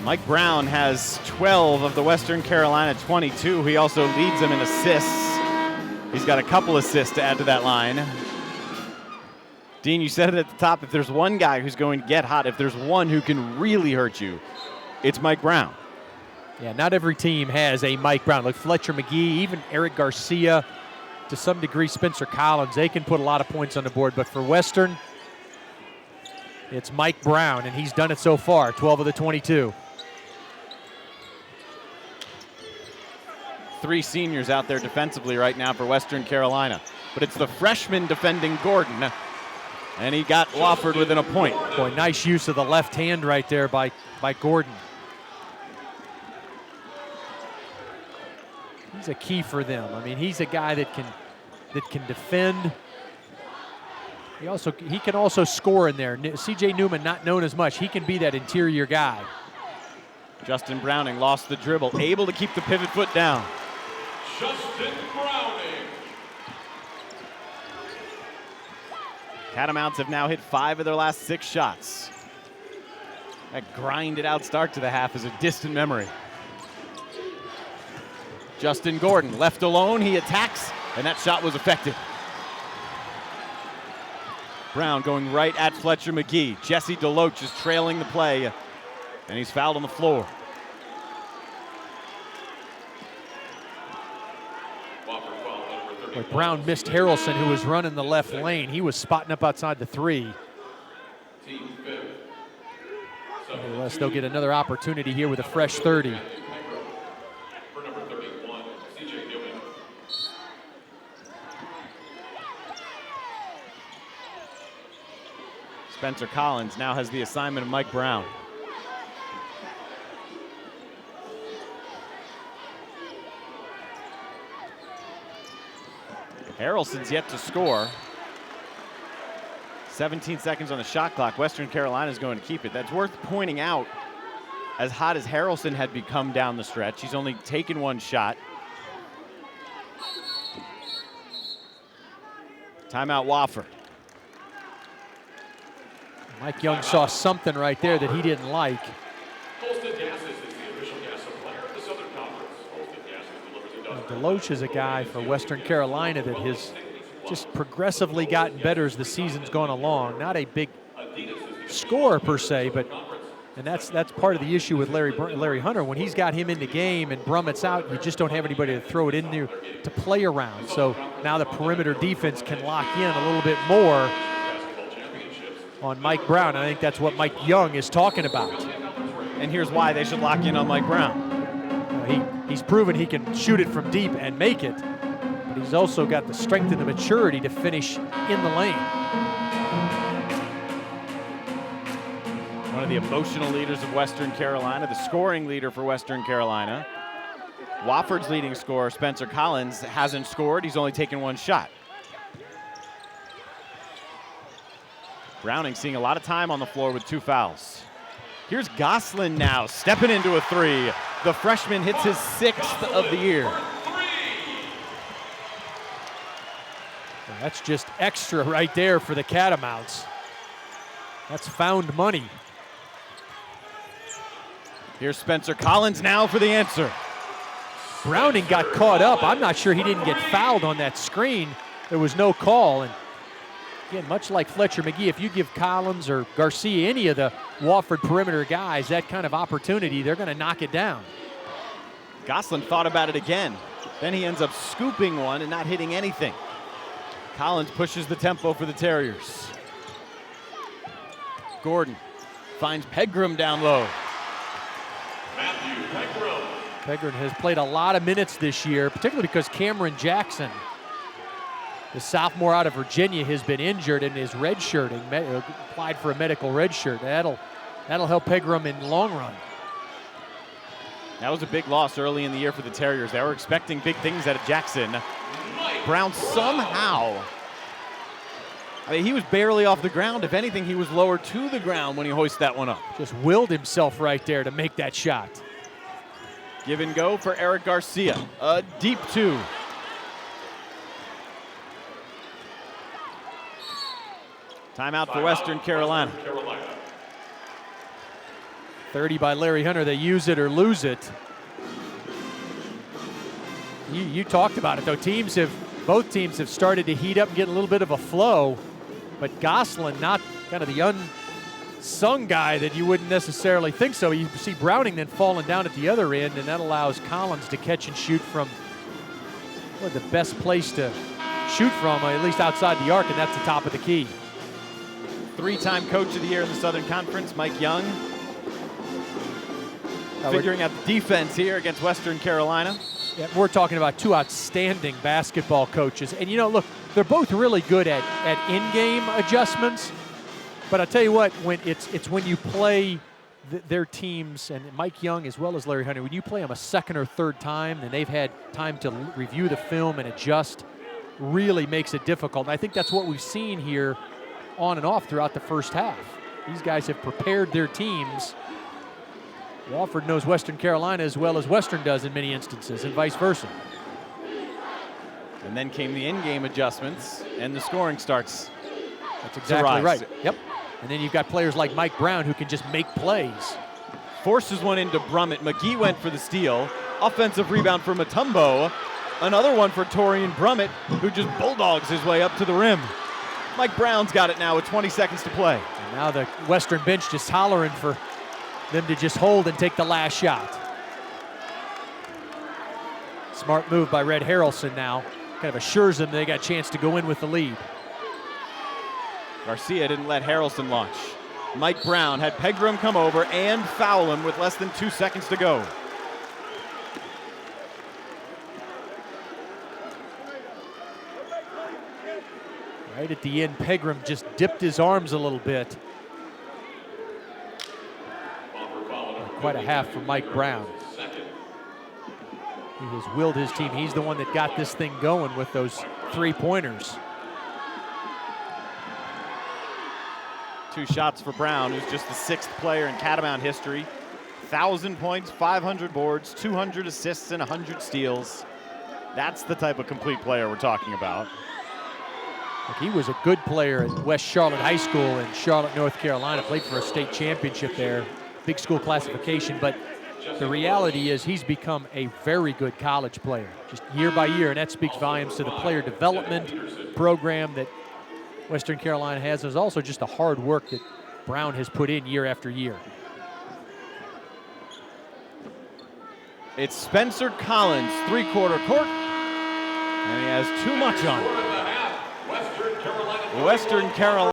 Mike Brown has 12 of the Western Carolina 22. He also leads them in assists. He's got a couple assists to add to that line. Dean, you said it at the top. If there's one guy who's going to get hot, if there's one who can really hurt you, it's Mike Brown. Yeah, not every team has a Mike Brown. Like Fletcher McGee, even Eric Garcia, to some degree Spencer Collins, they can put a lot of points on the board. But for Western, it's Mike Brown, and he's done it so far, 12 of the 22. 3 seniors out there defensively right now for Western Carolina. But it's the freshman defending Gordon, and he got Wofford within a point. Boy, nice use of the left hand right there by Gordon. He's a key for them. I mean, he's a guy that can defend. He can also score in there. C.J. Newman not known as much. He can be that interior guy. Justin Browning lost the dribble, able to keep the pivot foot down. Justin Browning. Catamounts have now hit 5 of their last 6 shots. That grinded out start to the half is a distant memory. Justin Gordon left alone, he attacks, and that shot was effective. Brown going right at Fletcher McGee. Jesse DeLoach is trailing the play, and he's fouled on the floor. But Brown missed Harrelson, who was running the left lane. He was spotting up outside the 3. Nevertheless, they'll get another opportunity here with a fresh 30. Spencer Collins now has the assignment of Mike Brown. Harrelson's yet to score. 17 seconds on the shot clock. Western Carolina is going to keep it. That's worth pointing out. As hot as Harrelson had become down the stretch, he's only taken 1 shot. Timeout Wofford. Mike Young saw something right there that he didn't like. DeLoach is a guy for Western Carolina that has just progressively gotten better as the season's gone along. Not a big scorer per se, and that's part of the issue with Larry Hunter. When he's got him in the game and Brummett's out, you just don't have anybody to throw it into to play around. So now the perimeter defense can lock in a little bit more on Mike Brown. I think that's what Mike Young is talking about. And here's why they should lock in on Mike Brown. He's proven he can shoot it from deep and make it, but he's also got the strength and the maturity to finish in the lane. One of the emotional leaders of Western Carolina, the scoring leader for Western Carolina. Wofford's leading scorer, Spencer Collins, hasn't scored. He's only taken 1 shot. Browning seeing a lot of time on the floor with 2 fouls. Here's Goslin now, stepping into a 3. The freshman hits his 6th of the year. That's just extra right there for the Catamounts. That's found money. Here's Spencer Collins now for the answer. Browning got caught up. I'm not sure he didn't get fouled on that screen. There was no call. And again, much like Fletcher McGee, if you give Collins or Garcia, any of the Wofford perimeter guys, that kind of opportunity, they're going to knock it down. Goslin thought about it again. Then he ends up scooping one and not hitting anything. Collins pushes the tempo for the Terriers. Gordon finds Pegram down low. Matthew Pegram. Pegram has played a lot of minutes this year, particularly because Cameron Jackson, the sophomore out of Virginia, has been injured and is redshirting, applied for a medical redshirt. That'll help Pegram in the long run. That was a big loss early in the year for the Terriers. They were expecting big things out of Jackson. Brown somehow, I mean, he was barely off the ground. If anything, he was lower to the ground when he hoisted that one up. Just willed himself right there to make that shot. Give and go for Eric Garcia. A deep 2. Timeout for Western Carolina. 30 by Larry Hunter. They use it or lose it. You talked about it, though. Both teams have started to heat up and get a little bit of a flow, but Gosselin, not kind of the unsung guy that you wouldn't necessarily think so. You see Browning then falling down at the other end, and that allows Collins to catch and shoot from the best place to shoot from, at least outside the arc, and that's the top of the key. Three-time Coach of the Year in the Southern Conference, Mike Young, figuring out the defense here against Western Carolina. Yeah, we're talking about two outstanding basketball coaches. And, look, they're both really good at in-game adjustments. But I'll tell you what, when it's when you play their teams, and Mike Young as well as Larry Hunter, when you play them a second or third time and they've had time to review the film and adjust, really makes it difficult. And I think that's what we've seen here on and off throughout the first half. These guys have prepared their teams. Wofford knows Western Carolina as well as Western does in many instances, and vice versa. And then came the in-game adjustments, and the scoring starts. That's exactly right. Yep. And then you've got players like Mike Brown who can just make plays. Forces one into Brummett. McGee went for the steal. Offensive rebound for Mutombo. Another one for Torian Brummett, who just bulldogs his way up to the rim. Mike Brown's got it now with 20 seconds to play. And now the Western bench just hollering for them to just hold and take the last shot. Smart move by Red Harrelson now. Kind of assures them they got a chance to go in with the lead. Garcia didn't let Harrelson launch. Mike Brown had Pegram come over and foul him with less than 2 seconds to go. Right at the end, Pegram just dipped his arms a little bit. Quite a half for Mike Brown. He has willed his team. He's the one that got this thing going with those three-pointers. 2 shots for Brown, who's just the 6th player in Catamount history. 1,000 points, 500 boards, 200 assists, and 100 steals. That's the type of complete player we're talking about. Look, he was a good player at West Charlotte High School in Charlotte, North Carolina. Played for a state championship there. Big school classification, but the reality is he's become a very good college player, just year by year, and that speaks volumes to the player development program that Western Carolina has. There's also just the hard work that Brown has put in year after year. It's Spencer Collins, three-quarter court, and he has too much on. Western Carolina.